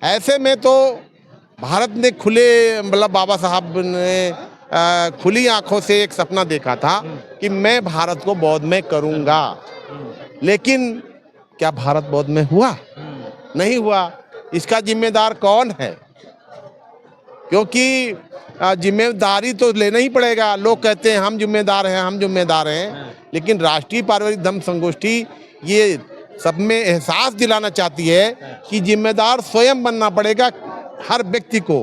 ऐसे में तो भारत ने खुले मतलब बाबा साहब ने खुली आंखों से एक सपना देखा था कि मैं भारत को बौद्ध में करूंगा, लेकिन क्या भारत बौद्ध में हुआ? नहीं हुआ। इसका जिम्मेदार कौन है? क्योंकि जिम्मेदारी तो लेना ही पड़ेगा। लोग कहते हैं हम जिम्मेदार हैं, हम जिम्मेदार हैं, लेकिन राष्ट्रीय पारिवारिक धम्म संगोष्ठी ये सब में एहसास दिलाना चाहती है कि जिम्मेदार स्वयं बनना पड़ेगा हर व्यक्ति को।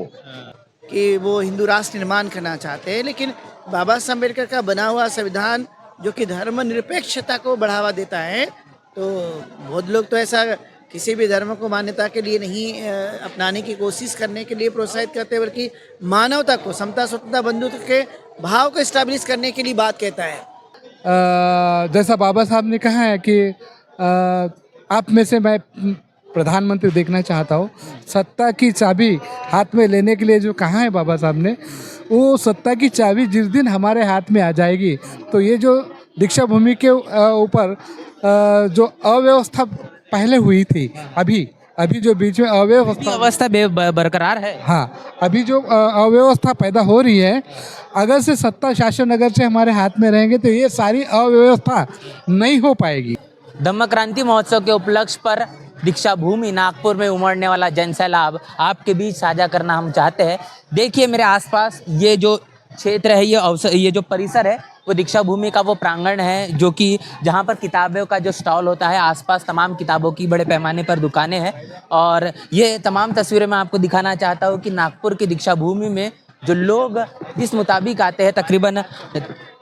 कि वो हिंदू राष्ट्र निर्माण करना चाहते हैं, लेकिन बाबा साहब अम्बेडकर का बना हुआ संविधान जो कि धर्मनिरपेक्षता को बढ़ावा देता है, तो बहुत लोग तो ऐसा किसी भी धर्म को मान्यता के लिए नहीं अपनाने की कोशिश करने के लिए प्रोत्साहित करते हैं, बल्कि मानवता को, समता स्वतंत्रता बंधुत्व के भाव को इस्टेब्लिश करने के लिए बात कहता है। जैसा बाबा साहब ने कहा है कि आप में से मैं प्रधानमंत्री देखना चाहता हूँ। सत्ता की चाबी हाथ में लेने के लिए जो कहा है बाबा साहब ने, वो सत्ता की चाबी जिस दिन हमारे हाथ में आ जाएगी, तो ये जो दीक्षा भूमि के ऊपर जो अव्यवस्था पहले हुई थी, अभी जो बीच में अव्यवस्था बरकरार है। हाँ, अभी जो अव्यवस्था पैदा हो रही है, अगर से सत्ता शासन अगर से हमारे हाथ में रहेंगे तो ये सारी अव्यवस्था नहीं हो पाएगी। धम्म क्रांति महोत्सव के उपलक्ष्य पर दीक्षा भूमि नागपुर में उमड़ने वाला जन सैलाब आपके बीच साझा करना हम चाहते हैं। देखिए मेरे आसपास ये जो क्षेत्र है, ये जो परिसर है, वो दीक्षा भूमि का वो प्रांगण है जो कि जहाँ पर किताबों का जो स्टॉल होता है, आसपास तमाम किताबों की बड़े पैमाने पर दुकानें हैं। और ये तमाम तस्वीरें मैं आपको दिखाना चाहता हूँ कि नागपुर की दीक्षा भूमि में जो लोग इस मुताबिक आते हैं, तकरीबन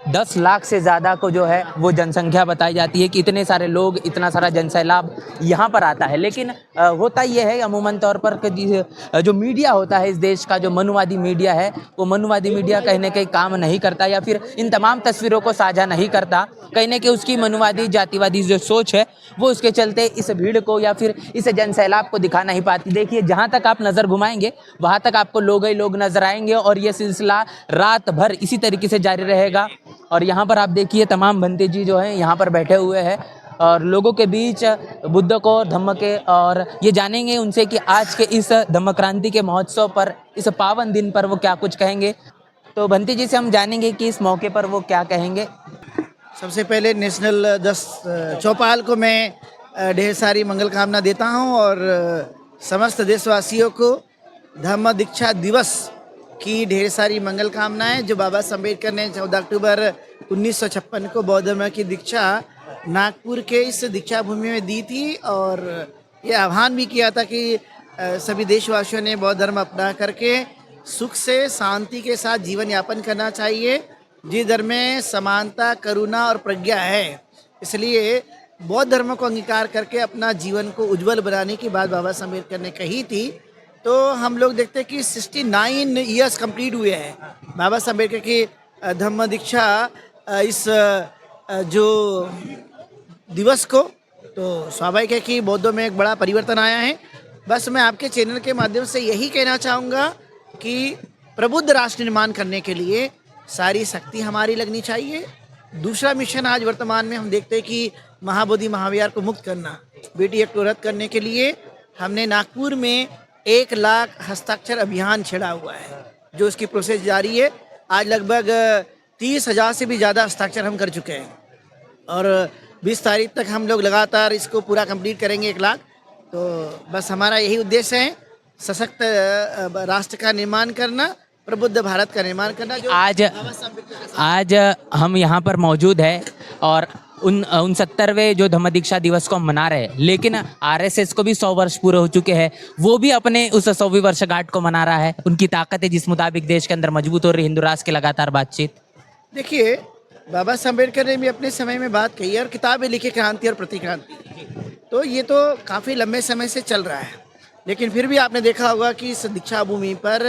10 लाख से ज़्यादा को जो है वो जनसंख्या बताई जाती है कि इतने सारे लोग, इतना सारा जनसैलाब यहाँ पर आता है। लेकिन होता ये है अमूमन तौर पर कि जो मीडिया होता है इस देश का, जो मनुवादी मीडिया है, वो मनुवादी मीडिया कहीं ना कहीं काम नहीं करता या फिर इन तमाम तस्वीरों को साझा नहीं करता। कहीं ना कहीं उसकी मनुवादी जातिवादी जो सोच है वो उसके चलते इस भीड़ को या फिर इस जनसैलाब को दिखा नहीं पाती। देखिए जहाँ तक आप नज़र घुमाएंगे वहाँ तक आपको लोग ही लोग नजर आएंगे और ये सिलसिला रात भर इसी तरीके से जारी रहेगा। और यहाँ पर आप देखिए तमाम भंते जी जो हैं यहाँ पर बैठे हुए हैं और लोगों के बीच बुद्ध को, धम्म के, और ये जानेंगे उनसे कि आज के इस धम्म क्रांति के महोत्सव पर, इस पावन दिन पर वो क्या कुछ कहेंगे। तो भंते जी से हम जानेंगे कि इस मौके पर वो क्या कहेंगे। सबसे पहले नेशनल 10 चौपाल को मैं ढेर सारी मंगल कामना देता हूँ और समस्त देशवासियों को धम्म दीक्षा दिवस की ढेर सारी मंगल कामनाएं। जो बाबा साहब अम्बेडकर ने 14 अक्टूबर 1956 को बौद्ध धर्म की दीक्षा नागपुर के इस दीक्षा भूमि में दी थी और ये आह्वान भी किया था कि सभी देशवासियों ने बौद्ध धर्म अपना करके सुख से, शांति के साथ जीवन यापन करना चाहिए। जिस धर्म में समानता, करुणा और प्रज्ञा है, इसलिए बौद्ध धर्म को अंगीकार करके अपना जीवन को उज्जवल बनाने की बात बाबा साहब अम्बेडकर ने कही थी। तो हम लोग देखते हैं कि 69 ईयर्स कंप्लीट हुए हैं बाबा साहब अम्बेडकर की धम्म दीक्षा इस जो दिवस को। तो स्वाभाविक है कि बौद्धों में एक बड़ा परिवर्तन आया है। बस मैं आपके चैनल के माध्यम से यही कहना चाहूँगा कि प्रबुद्ध राष्ट्र निर्माण करने के लिए सारी शक्ति हमारी लगनी चाहिए। दूसरा मिशन आज वर्तमान में हम देखते हैं कि महाबोधि महाविहार को मुक्त करना, बेटी एक्ट को रद्द करने के लिए हमने नागपुर में 1 लाख हस्ताक्षर अभियान छेड़ा हुआ है, जो उसकी प्रोसेस जारी है। आज लगभग 30,000 से भी ज़्यादा हस्ताक्षर हम कर चुके हैं और 20 तारीख तक हम लोग लगातार इसको पूरा कंप्लीट करेंगे 1 लाख। तो बस हमारा यही उद्देश्य है, सशक्त राष्ट्र का निर्माण करना, प्रबुद्ध भारत का निर्माण करना। जो आज हम यहाँ पर मौजूद है और उन 69वें जो धम्म दीक्षा दिवस को हम मना रहे हैं, लेकिन आरएसएस को भी 100 वर्ष पूरे हो चुके हैं। वो भी अपने उस 100वीं वर्षगांठ को मना रहा है। उनकी ताकत है जिस मुताबिक देश के अंदर मजबूत हो रही हिंदू राष्ट्र की लगातार बातचीत। देखिए बाबा साहब अम्बेडकर ने भी अपने समय में बात कही और किताबें लिखी, क्रांति और प्रतिक्रांति। तो ये तो काफ़ी लंबे समय से चल रहा है, लेकिन फिर भी आपने देखा होगा कि इस दीक्षा भूमि पर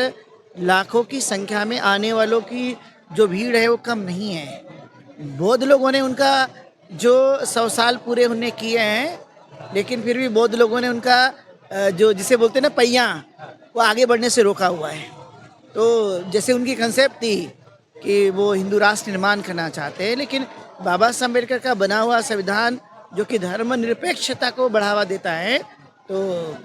लाखों की संख्या में आने वालों की जो भीड़ है वो कम नहीं है। बौद्ध लोगों ने उनका जो 100 साल पूरे उन्हें किए हैं, लेकिन फिर भी बौद्ध लोगों ने उनका जो जिसे बोलते हैं ना पहिया, वो आगे बढ़ने से रोका हुआ है। तो जैसे उनकी कंसेप्ट थी कि वो हिंदू राष्ट्र निर्माण करना चाहते हैं, लेकिन बाबा साहब अम्बेडकर का बना हुआ संविधान जो कि धर्मनिरपेक्षता को बढ़ावा देता है, तो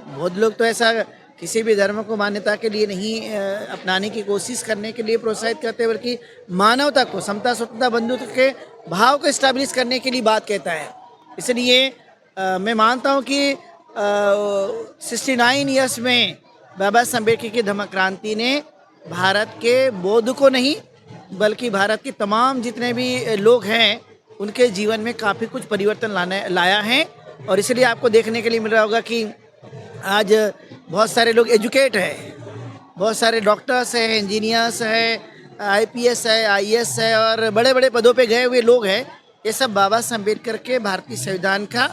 बहुत लोग तो ऐसा किसी भी धर्म को मान्यता के लिए नहीं अपनाने की कोशिश करने के लिए प्रोत्साहित करते, बल्कि मानवता को, समता स्वतंत्रता बंधुत्व के भाव को इस्टेब्लिश करने के लिए बात कहता है। इसलिए मैं मानता हूँ कि 69 ईयर्स में बाबा साहब अम्बेडकर की धम्म क्रांति ने भारत के बौद्ध को नहीं बल्कि भारत के तमाम जितने भी लोग हैं उनके जीवन में काफ़ी कुछ परिवर्तन लाया है। और इसलिए आपको देखने के लिए मिल रहा होगा कि आज बहुत सारे लोग एजुकेट हैं, बहुत सारे डॉक्टर्स हैं, इंजीनियर्स हैं, आईपीएस है, आईएएस है और बड़े बड़े पदों पे गए हुए लोग हैं। ये सब बाबा साहब अम्बेडकर के भारतीय संविधान का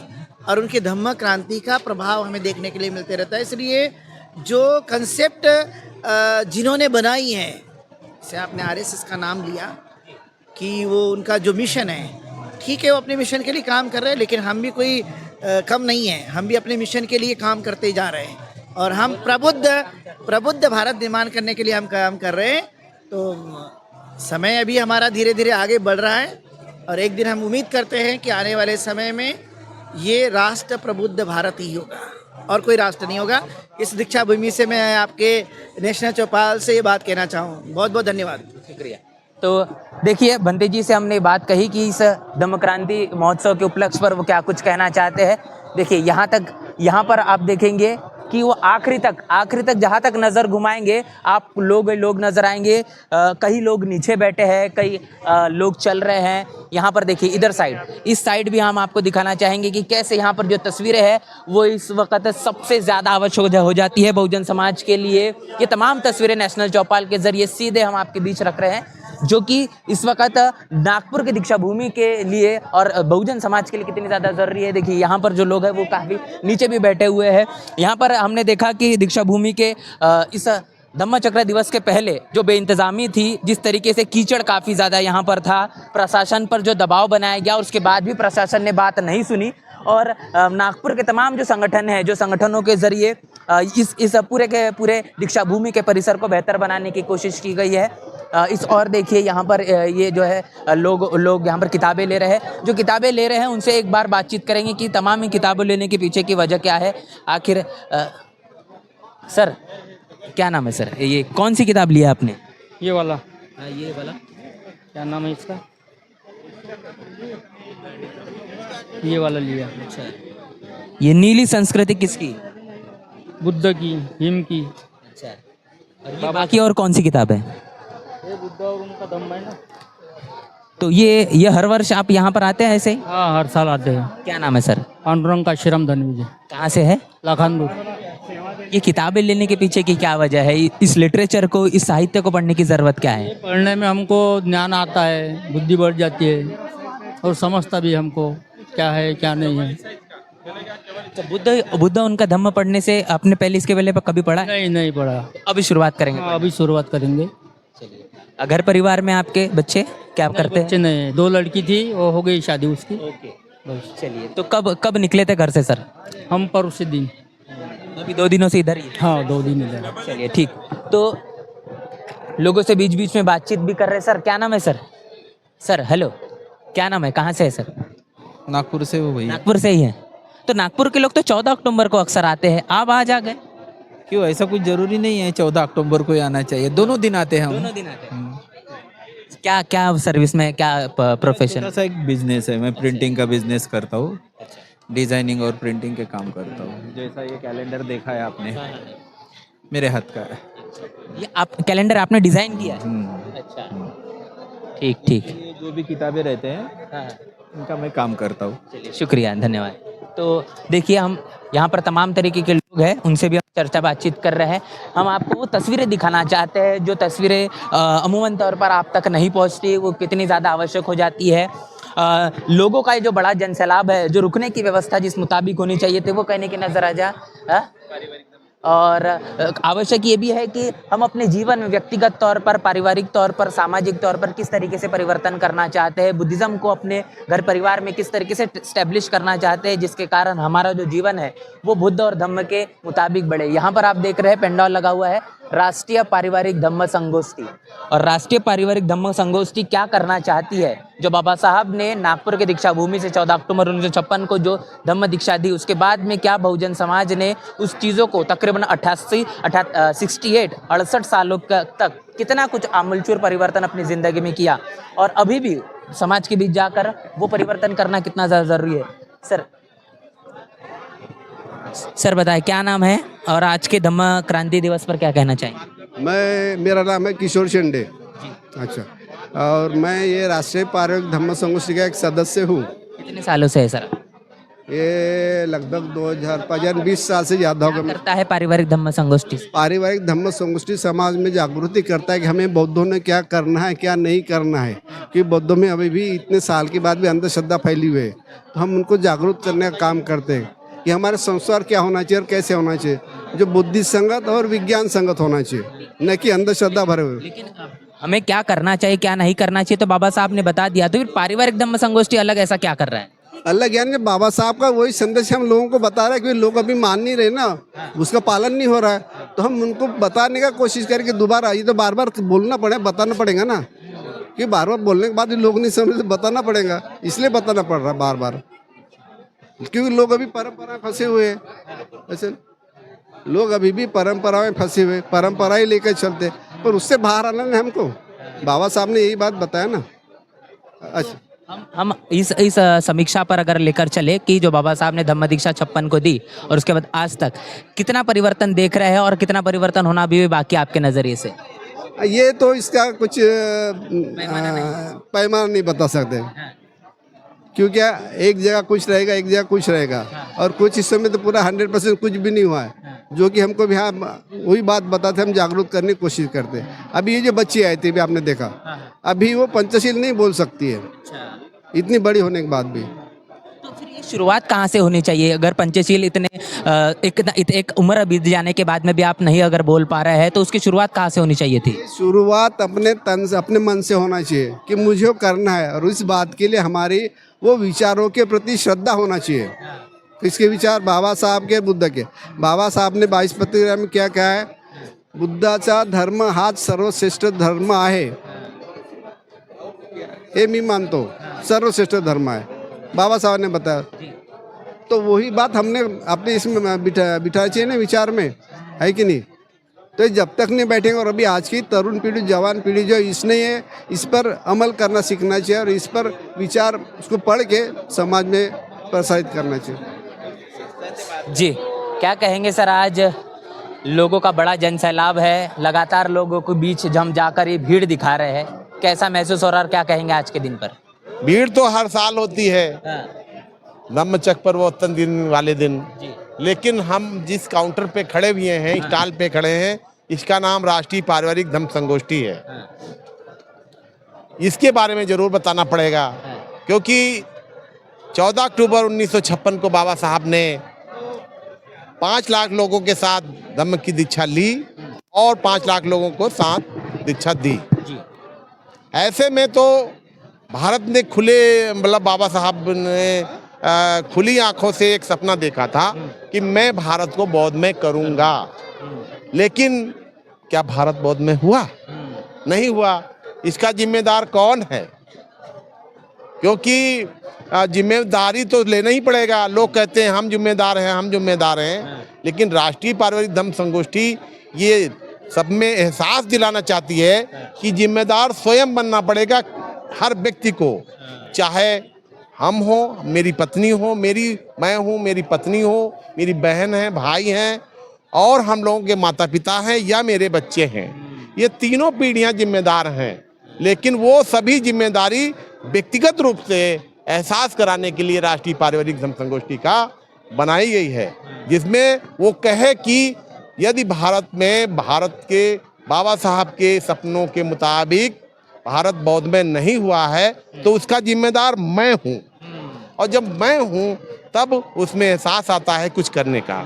और उनकी धम्म क्रांति का प्रभाव हमें देखने के लिए मिलते रहता है। इसलिए जो कंसेप्ट जिन्होंने बनाई है, जैसे आपने आरएसएस का नाम लिया कि वो उनका जो मिशन है, ठीक है, वो अपने मिशन के लिए काम कर रहे हैं, लेकिन हम भी कोई कम नहीं है, हम भी अपने मिशन के लिए काम करते जा रहे हैं और हम प्रबुद्ध भारत निर्माण करने के लिए हम काम कर रहे हैं। तो समय अभी हमारा धीरे धीरे आगे बढ़ रहा है और एक दिन हम उम्मीद करते हैं कि आने वाले समय में ये राष्ट्र प्रबुद्ध भारत ही होगा और कोई राष्ट्र नहीं होगा। इस दीक्षा भूमि से मैं आपके नेशनल चौपाल से ये बात कहना चाहूँ। बहुत बहुत धन्यवाद। शुक्रिया। तो देखिए बंते जी से हमने बात कही कि इस धम्म क्रांति महोत्सव के उपलक्ष्य पर वो क्या कुछ कहना चाहते हैं। देखिए यहाँ पर आप देखेंगे कि वो आखिरी तक जहाँ तक नज़र घुमाएंगे आप लोग नज़र आएंगे। कई लोग नीचे बैठे हैं, कई लोग चल रहे हैं। यहाँ पर देखिए इधर इस साइड भी हम आपको दिखाना चाहेंगे कि कैसे यहाँ पर जो तस्वीरें हैं वो इस वक्त सबसे ज़्यादा आवश्यक हो जाती है बहुजन समाज के लिए। ये तमाम तस्वीरें नेशनल चौपाल के ज़रिए सीधे हम आपके बीच रख रहे हैं, जो कि इस वक्त नागपुर के दीक्षा भूमि के लिए और बहुजन समाज के लिए कितनी ज़्यादा ज़रूरी है। देखिए यहाँ पर जो लोग हैं वो काफ़ी नीचे भी बैठे हुए हैं। यहाँ पर हमने देखा कि दीक्षा भूमि के इस धम्म चक्र दिवस के पहले जो बेइंतज़ामी थी, जिस तरीके से कीचड़ काफ़ी ज़्यादा यहाँ पर था, प्रशासन पर जो दबाव बनाया गया और उसके बाद भी प्रशासन ने बात नहीं सुनी और नागपुर के तमाम जो संगठन हैं, जो संगठनों के ज़रिए इस पूरे के पूरे दीक्षा भूमि के परिसर को बेहतर बनाने की कोशिश की गई है। इस और देखिए यहाँ पर ये जो है लोग यहाँ पर किताबें ले रहे हैं। जो किताबें ले रहे हैं उनसे एक बार बातचीत करेंगे कि तमाम किताबें लेने के पीछे की वजह क्या है आखिर। सर क्या नाम है सर? ये कौन सी किताब लिया आपने? ये वाला ये वाला क्या नाम है इसका? ये वाला लिया। अच्छा, ये नीली संस्कृति किसकी? बुद्ध की, हिम की। अच्छा, और ये बाकी और कौन सी किताब है? ये बुद्ध और उनका धम्म है ना। तो ये हर वर्ष आप यहाँ पर आते हैं ऐसे ही? हाँ, हर साल आते हैं। क्या नाम है सर? पांडुरंग का आश्रम धनविजय। कहाँ से है? लाखानदूर। ये किताबें लेने के पीछे की क्या वजह है? इस लिटरेचर को, इस साहित्य को पढ़ने की ज़रूरत क्या है? पढ़ने में हमको ज्ञान आता है, बुद्धि बढ़ जाती है और समझता भी हमको क्या है क्या नहीं है। तो बुद्ध उनका धम्म पढ़ने से आपने पहले इसके पहले कभी पढ़ा? नहीं पढ़ा। अभी शुरुआत करेंगे? हाँ, अभी शुरुआत करेंगे। घर परिवार में आपके बच्चे क्या करते हैं? बच्चे नहीं, 2 लड़की थी, वो हो गई शादी उसकी। बस चलिए। तो कब निकले थे घर से सर? हम परसों दिन। अभी 2 दिनों से इधर ही? हाँ, 2 दिन इधर। चलिए ठीक। तो लोगों से बीच बीच में बातचीत भी कर रहे हैं। सर क्या नाम है सर? सर हेलो, क्या नाम है, कहाँ से है सर? नागपुर से हो भैया। नागपुर से ही है। तो नागपुर के लोग तो 14 अक्टूबर को अक्सर आते हैं, आप आज आ गए क्यों? ऐसा कुछ जरूरी नहीं है 14 अक्टूबर को ही आना चाहिए, दोनों दिन आते हैं हम। दोनों दिन आते हैं। क्या सर्विस में, क्या प्रोफेशन? छोटा सा एक बिजनेस है, मैं प्रिंटिंग का बिजनेस करता हूँ, डिजाइनिंग और प्रिंटिंग के काम करता हूँ। जैसा ये कैलेंडर देखा है आपने, मेरे हाथ का है। ये आप कैलेंडर आपने डिजाइन किया है? अच्छा, ठीक। ये जो भी किताबें रहते हैं इनका मैं काम करता हूँ। चलिए शुक्रिया, धन्यवाद। तो देखिए हम यहाँ पर तमाम तरीके के लोग हैं, उनसे भी हम चर्चा बातचीत कर रहे हैं। हम आपको वो तस्वीरें दिखाना चाहते हैं जो तस्वीरें अमूमन तौर पर आप तक नहीं पहुँचती, वो कितनी ज़्यादा आवश्यक हो जाती है। लोगों का ये जो बड़ा जनसैलाब है, जो रुकने की व्यवस्था जिस मुताबिक होनी चाहिए थी वो कहने की नज़र आ जा। और आवश्यक ये भी है कि हम अपने जीवन में व्यक्तिगत तौर पर, पारिवारिक तौर पर, सामाजिक तौर पर किस तरीके से परिवर्तन करना चाहते हैं, बुद्धिज़्म को अपने घर परिवार में किस तरीके से स्टैब्लिश करना चाहते हैं, जिसके कारण हमारा जो जीवन है वो बुद्ध और धम्म के मुताबिक बढ़े। यहाँ पर आप देख रहे हैं पेंडॉल लगा हुआ है राष्ट्रीय पारिवारिक धम्म संगोष्ठी। और राष्ट्रीय पारिवारिक धम्म संगोष्ठी क्या करना चाहती है? जो बाबा साहब ने नागपुर के दीक्षा भूमि से 14 अक्टूबर 1956 को जो धम्म दीक्षा दी, उसके बाद में क्या बहुजन समाज ने उस चीज़ों को तकरीबन 68 सालों तक कितना कुछ आमूलचूल परिवर्तन अपनी ज़िंदगी में किया, और अभी भी समाज के बीच जाकर वो परिवर्तन करना कितना ज़्यादा ज़रूरी है। सर बताएं, क्या नाम है और आज के धम्म क्रांति दिवस पर क्या कहना चाहेंगे? मेरा नाम है किशोर शिंदे। अच्छा, और मैं ये राष्ट्रीय पारिवारिक धम्म संगोष्ठी का एक सदस्य हूँ। कितने सालों से है सर? ये लगभग 2020 साल से ज़्यादा क्या होगा। करता है पारिवारिक धम्म संगोष्ठी? पारिवारिक धम्म संगोष्ठी समाज में जागृति करता है कि हमें बौद्धों ने क्या करना है, क्या नहीं करना है, कि बौद्धों में अभी भी इतने साल के बाद भी अंधश्रद्धा फैली हुई है। तो हम उनको जागरूक करने का काम करते हैं कि हमारे संस्कार क्या होना चाहिए और कैसे होना चाहिए, जो बुद्धि संगत और विज्ञान संगत होना चाहिए, न कि अंधश्रद्धा भरे हुए। लेकिन हमें क्या करना चाहिए, क्या नहीं करना चाहिए, तो बाबा साहब ने बता दिया, तो फिर पारिवारिक धम्म संगोष्ठी अलग ऐसा क्या कर रहा है? अलग यानी बाबा साहब का वही संदेश हम लोगों को बता रहे हैं कि लोग अभी मान नहीं रहे ना, उसका पालन नहीं हो रहा है, तो हम उनको बताने का कोशिश करें कि दोबारा, ये तो बार बार बोलना पड़ेगा, बताना पड़ेगा ना, कि बार बार बोलने के बाद लोग नहीं समझ, बताना पड़ेगा, इसलिए बताना पड़ रहा है बार बार, क्योंकि लोग अभी परंपरा में फंसे हुए हैं। ऐसे लोग अभी भी परंपरा में फंसे हुए, परंपरा ही लेकर चलते, पर उससे बाहर आना है हमको। बाबा साहब ने यही बात बताया ना। अच्छा, हम इस समीक्षा पर अगर लेकर चले कि जो बाबा साहब ने धम्म दीक्षा 56 को दी और उसके बाद आज तक कितना परिवर्तन देख रहे हैं और कितना परिवर्तन होना भी बाकी आपके नज़रिए से? ये तो इसका कुछ पैमाना नहीं बता सकते, क्योंकि एक जगह कुछ रहेगा, एक जगह कुछ रहेगा, और कुछ हिस्सों में तो पूरा 100% कुछ भी नहीं हुआ है, जो कि हमको भी हाँ वही बात बताते, हम जागरूक करने की कोशिश करते हैं। अभी ये जो बच्ची आई थी, भी आपने देखा, अभी वो पंचशील नहीं बोल सकती है, इतनी बड़ी होने के बाद भी। तो फिर ये शुरुआत कहाँ से होनी चाहिए? अगर पंचशील इतने एक उम्र बीत जाने के बाद में भी आप नहीं अगर बोल पा रहे हैं, तो उसकी शुरुआत कहाँ से होनी चाहिए थी? शुरुआत अपने तन से, अपने मन से होना चाहिए कि मुझे करना है, और इस बात के लिए हमारी वो विचारों के प्रति श्रद्धा होना चाहिए। इसके विचार बाबा साहब के, बुद्ध के, बाबा साहब ने 22 प्रतिक्रिया में क्या कहा है? बुद्धाचा धर्म हाच सर्वश्रेष्ठ धर्म आहे, ये मैं मानता हूँ, सर्वश्रेष्ठ धर्म है, बाबा साहब ने बताया। तो वही बात हमने अपने इसमें बिठा चाहिए ना, विचार में, है कि नहीं? तो जब तक नहीं बैठेंगे, और अभी आज की तरुण पीढ़ी, जवान पीढ़ी जो इसने ये इस पर अमल करना सीखना चाहिए, और इस पर विचार उसको पढ़ के समाज में प्रसारित करना चाहिए। जी, क्या कहेंगे सर? आज लोगों का बड़ा जन सैलाब है, लगातार लोगों के बीच हम जाकर ये भीड़ दिखा रहे हैं, कैसा महसूस हो रहा है और क्या कहेंगे आज के दिन पर? भीड़ तो हर साल होती है धम्मचक्र परिवर्तन दिन वाले दिन, लेकिन हम जिस काउंटर पे खड़े हुए हैं, स्टॉल पे खड़े हैं, इसका नाम राष्ट्रीय पारिवारिक धम्म संगोष्ठी है। इसके बारे में जरूर बताना पड़ेगा, क्योंकि 14 अक्टूबर 1956 को बाबा साहब ने 5 लाख लोगों के साथ धम्म की दीक्षा ली और 5 लाख लोगों को साथ दीक्षा दी। ऐसे में तो भारत ने बाबा साहब ने खुली आंखों से एक सपना देखा था कि मैं भारत को बौद्ध में करूंगा, लेकिन क्या भारत बौद्ध में हुआ? नहीं हुआ। इसका जिम्मेदार कौन है? क्योंकि जिम्मेदारी तो लेना ही पड़ेगा। लोग कहते हैं हम जिम्मेदार हैं, हम जिम्मेदार हैं, लेकिन राष्ट्रीय पारिवारिक धम्म संगोष्ठी ये सब में एहसास दिलाना चाहती है कि जिम्मेदार स्वयं बनना पड़ेगा हर व्यक्ति को, चाहे हम हो, मेरी पत्नी हो, मैं हूँ, मेरी पत्नी हो, मेरी बहन है, भाई हैं, और हम लोगों के माता पिता हैं या मेरे बच्चे हैं। ये तीनों पीढ़ियाँ जिम्मेदार हैं, लेकिन वो सभी जिम्मेदारी व्यक्तिगत रूप से एहसास कराने के लिए राष्ट्रीय पारिवारिक धम्म संगोष्ठी का बनाई गई है, जिसमें वो कहे कि यदि भारत के बाबा साहब के सपनों के मुताबिक भारत बौद्ध में नहीं हुआ है, तो उसका जिम्मेदार मैं हूँ, और जब मैं हूँ तब उसमें एहसास आता है कुछ करने का।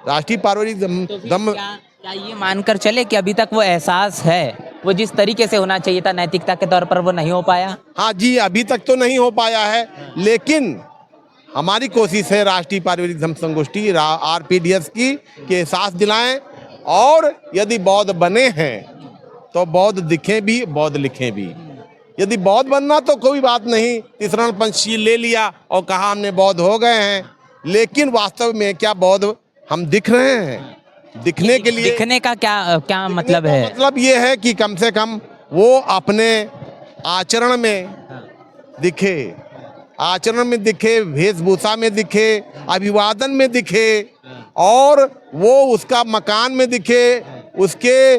राष्ट्रीय पारिवारिक धम्म क्या ये मानकर चले कि अभी तक वो एहसास है, वो जिस तरीके से होना चाहिए था नैतिकता के तौर पर, वो नहीं हो पाया? हाँ जी, अभी तक तो नहीं हो पाया है, लेकिन हमारी कोशिश है राष्ट्रीय पारिवारिक धम्म संगोष्ठी RPDS की कि एहसास दिलाएं और यदि बौद्ध बने हैं तो बौद्ध दिखें भी, बौद्ध लिखें भी। यदि बौद्ध बनना तो कोई बात नहीं, तीसरा पंचशील ले लिया और कहा हमने बौद्ध हो गए हैं, लेकिन वास्तव में क्या बौद्ध हम दिख रहे हैं? दिखने के लिए, दिखने का क्या मतलब है? मतलब ये है कि कम से कम वो अपने आचरण में दिखे, आचरण में दिखे, वेशभूषा में दिखे, अभिवादन में दिखे, और वो उसका मकान में दिखे, उसके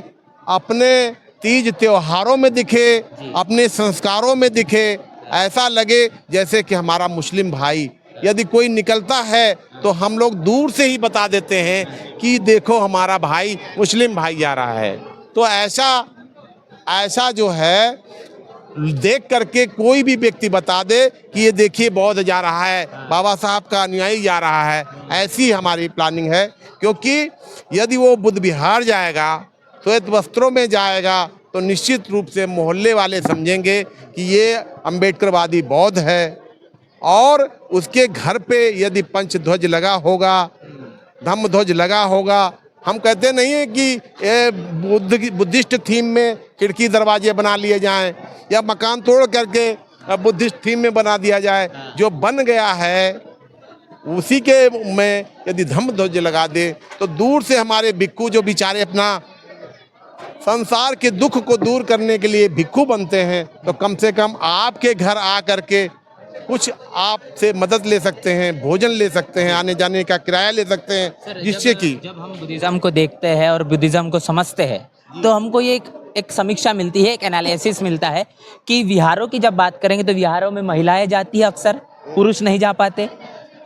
अपने तीज त्योहारों में दिखे, अपने संस्कारों में दिखे। ऐसा लगे जैसे कि हमारा मुस्लिम भाई यदि कोई निकलता है तो हम लोग दूर से ही बता देते हैं कि देखो हमारा भाई मुस्लिम भाई जा रहा है। तो ऐसा जो है देख करके कोई भी व्यक्ति बता दे कि ये देखिए बौद्ध जा रहा है, बाबा साहब का अनुयायी जा रहा है। ऐसी हमारी प्लानिंग है, क्योंकि यदि वो बुद्ध विहार जाएगा, श्वेत वस्त्रों में जाएगा, तो निश्चित रूप से मोहल्ले वाले समझेंगे कि ये अम्बेडकरवादी बौद्ध है। और उसके घर पे यदि पंचध्वज लगा होगा, धम्म ध्वज लगा होगा, हम कहते नहीं है कि बुद्धिस्ट थीम में खिड़की दरवाजे बना लिए जाएं या मकान तोड़ करके बुद्धिस्ट थीम में बना दिया जाए। जो बन गया है उसी के में यदि धम्म ध्वज लगा दे तो दूर से हमारे भिक्खू जो बेचारे अपना संसार के दुख को दूर करने के लिए भिक्खू बनते हैं, तो कम से कम आपके घर आ करके कुछ आपसे मदद ले सकते हैं, भोजन ले सकते हैं, आने जाने का किराया ले सकते हैं, जिससे कि जब हम बुद्धिज्म को देखते हैं और बुद्धिज्म को समझते हैं तो हमको ये एक समीक्षा मिलती है, एक एनालिसिस मिलता है कि विहारों की जब बात करेंगे तो विहारों में महिलाएं जाती है, अक्सर पुरुष नहीं जा पाते,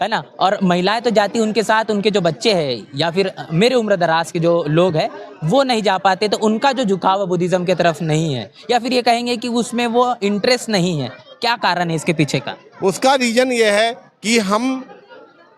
है ना। और महिलाएं तो जाती, उनके साथ उनके जो बच्चे हैं या फिर मेरे उम्र दराज के जो लोग हैं वो नहीं जा पाते, तो उनका जो झुकाव बुद्धिज्म की तरफ नहीं है, या फिर ये कहेंगे कि उसमें वो इंटरेस्ट नहीं है। क्या कारण है इसके पीछे का? उसका रीजन ये है कि हम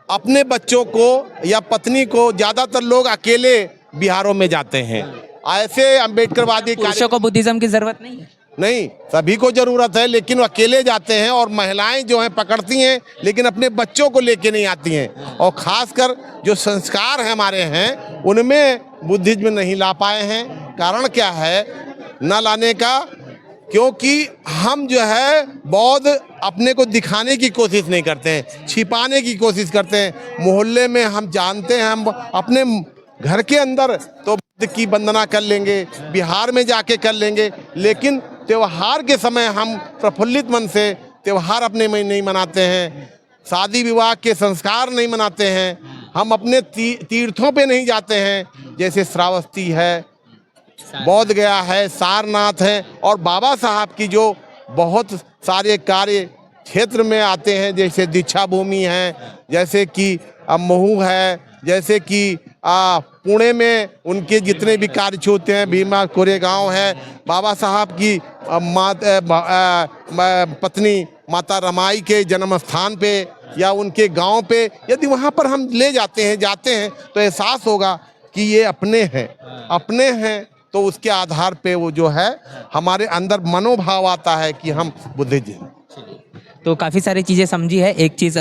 अपने बच्चों को या पत्नी को, ज़्यादातर लोग अकेले बिहारों में जाते हैं। ऐसे अम्बेडकरवादी पुरुषों को बुद्धिज्म की जरूरत नहीं है? नहीं, सभी को जरूरत है, लेकिन वो अकेले जाते हैं। और महिलाएं जो हैं पकड़ती हैं, लेकिन अपने बच्चों को लेके नहीं आती हैं। और खासकर जो संस्कार हैं हमारे हैं उनमें बुद्धिज्म नहीं ला पाए हैं। कारण क्या है न लाने का? क्योंकि हम जो है बौद्ध अपने को दिखाने की कोशिश नहीं करते हैं, छिपाने की कोशिश करते हैं। मोहल्ले में हम जानते हैं, हम अपने घर के अंदर तो बुद्ध की वंदना कर लेंगे, बिहार में जाके कर लेंगे, लेकिन त्योहार के समय हम प्रफुल्लित मन से त्योहार अपने में नहीं मनाते हैं, शादी विवाह के संस्कार नहीं मनाते हैं, हम अपने तीर्थों पे नहीं जाते हैं, जैसे श्रावस्ती है, बौद्ध गया है, सारनाथ है। और बाबा साहब की जो बहुत सारे कार्य क्षेत्र में आते हैं, जैसे दीक्षा भूमि है, जैसे कि महू है, जैसे कि पुणे में उनके जितने भी कार्य होते हैं, भीमा कोरेगांव है, बाबा साहब की पत्नी माता रमाई के जन्म स्थान पे या उनके गांव पे यदि वहाँ पर हम ले जाते हैं तो एहसास होगा कि ये अपने हैं। तो उसके आधार पे वो जो है हमारे अंदर मनोभाव आता है कि हम बुद्धिस्ट हैं। तो काफ़ी सारी चीज़ें समझी है। एक चीज़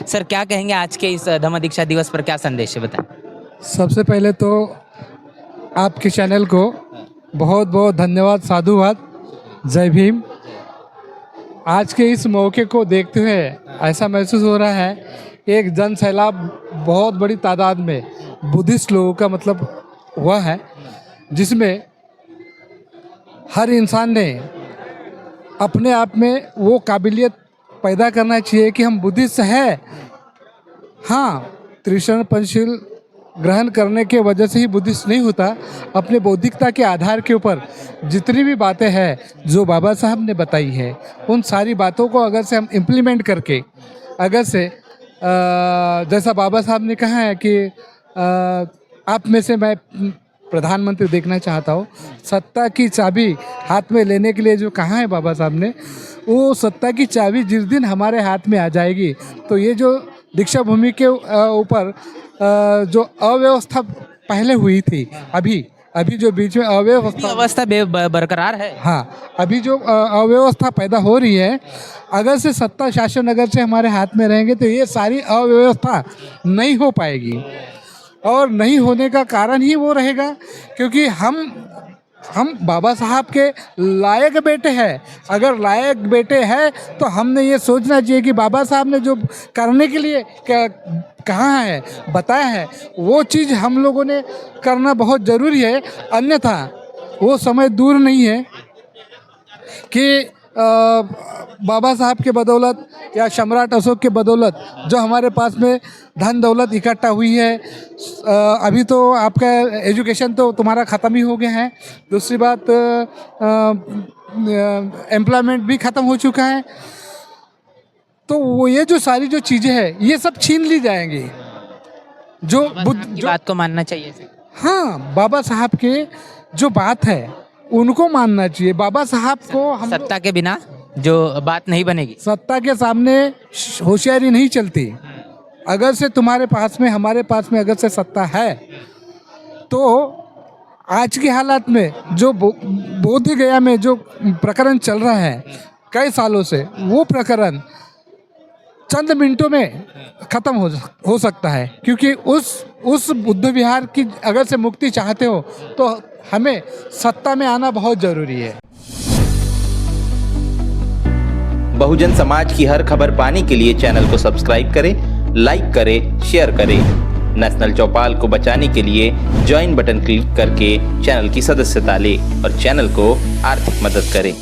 सर क्या कहेंगे आज के इस धम्म दीक्षा दिवस पर, क्या संदेश है बताएं? सबसे पहले तो आपके चैनल को बहुत बहुत धन्यवाद, साधुवाद, जय भीम। आज के इस मौके को देखते हुए ऐसा महसूस हो रहा है एक जन सैलाब बहुत बड़ी तादाद में बुद्धिस्ट लोगों का मतलब हुआ है, जिसमें हर इंसान ने अपने आप में वो काबिलियत पैदा करना चाहिए कि हम बुद्धिस्ट हैं। हाँ, त्रिशरण पंचशील ग्रहण करने के वजह से ही बुद्धिस्ट नहीं होता। अपने बौद्धिकता के आधार के ऊपर जितनी भी बातें हैं जो बाबा साहब ने बताई है, उन सारी बातों को अगर से हम इम्प्लीमेंट करके, अगर से जैसा बाबा साहब ने कहा है कि आप में से मैं प्रधानमंत्री देखना चाहता हूँ, सत्ता की चाबी हाथ में लेने के लिए जो कहा है बाबा साहब ने, वो सत्ता की चाबी जिस दिन हमारे हाथ में आ जाएगी तो ये जो दीक्षा भूमि के ऊपर जो अव्यवस्था पहले हुई थी, अभी जो बीच में अव्यवस्था बरकरार है। हाँ, अभी जो अव्यवस्था पैदा हो रही है, अगर से सत्ता शासन अगर से हमारे हाथ में रहेंगे तो ये सारी अव्यवस्था नहीं हो पाएगी। और नहीं होने का कारण ही वो रहेगा क्योंकि हम बाबा साहब के लायक बेटे हैं। अगर लायक बेटे हैं तो हमने ये सोचना चाहिए कि बाबा साहब ने जो करने के लिए कहा है, बताया है, वो चीज़ हम लोगों ने करना बहुत ज़रूरी है। अन्यथा वो समय दूर नहीं है कि बाबा साहब के बदौलत या सम्राट अशोक के बदौलत जो हमारे पास में धन दौलत इकट्ठा हुई है, अभी तो आपका एजुकेशन तो तुम्हारा ख़त्म ही हो गया है। दूसरी बात एम्प्लॉयमेंट भी ख़त्म हो चुका है। तो वो ये जो सारी जो चीज़ें हैं ये सब छीन ली जाएंगी। जो बुद्ध की बात को मानना चाहिए। हाँ, बाबा साहब के जो बात है उनको मानना चाहिए। बाबा साहब को हम सत्ता के बिना जो बात नहीं बनेगी। सत्ता के सामने होशियारी नहीं चलती। अगर से तुम्हारे पास में, हमारे पास में अगर से सत्ता है तो आज के हालात में जो बोध गया में जो प्रकरण चल रहा है कई सालों से, वो प्रकरण चंद मिनटों में ख़त्म हो सकता है। क्योंकि उस बुद्ध विहार की अगर से मुक्ति चाहते हो तो हमें सत्ता में आना बहुत ज़रूरी है। बहुजन समाज की हर खबर पाने के लिए चैनल को सब्सक्राइब करें, लाइक करें, शेयर करें। नेशनल चौपाल को बचाने के लिए ज्वाइन बटन क्लिक करके चैनल की सदस्यता लें और चैनल को आर्थिक मदद करें।